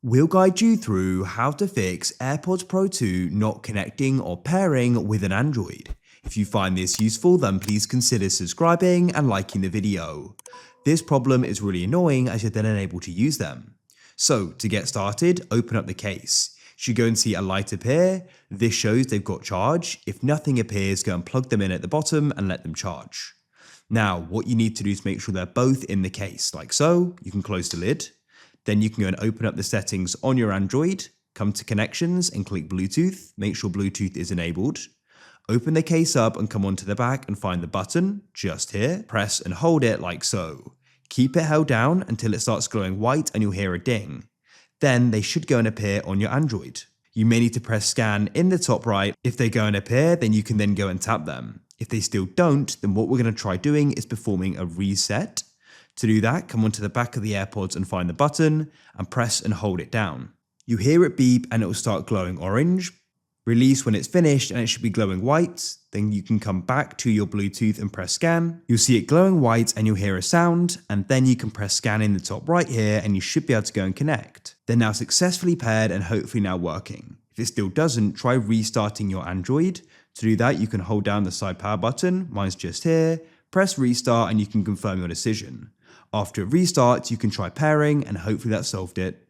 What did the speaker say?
We'll guide you through how to fix AirPods Pro 2 not connecting or pairing with an Android. If you find this useful, then please consider subscribing and liking the video. This problem is really annoying as you're then unable to use them. So to get started, open up the case. You should go and see a light appear. This shows they've got charge. If nothing appears, go and plug them in at the bottom and let them charge. Now, what you need to do is make sure they're both in the case, like so. You can close the lid. Then you can go and open up the settings on your Android, come to connections and click Bluetooth, make sure Bluetooth is enabled. Open the case up and come onto the back and find the button, just here. Press and hold it like so. Keep it held down until it starts glowing white and you'll hear a ding. Then they should go and appear on your Android. You may need to press scan in the top right. If they go and appear, then you can then go and tap them. If they still don't, then what we're going to try doing is performing a reset. To do that, come onto the back of the AirPods and find the button and press and hold it down. You hear it beep and it will start glowing orange. Release when it's finished and it should be glowing white. Then you can come back to your Bluetooth and press scan. You'll see it glowing white and you'll hear a sound, and then you can press scan in the top right here and you should be able to go and connect. They're now successfully paired and hopefully now working. If it still doesn't, try restarting your Android. To do that, you can hold down the side power button, mine's just here, press restart and you can confirm your decision. After it restarts, you can try pairing and hopefully that solved it.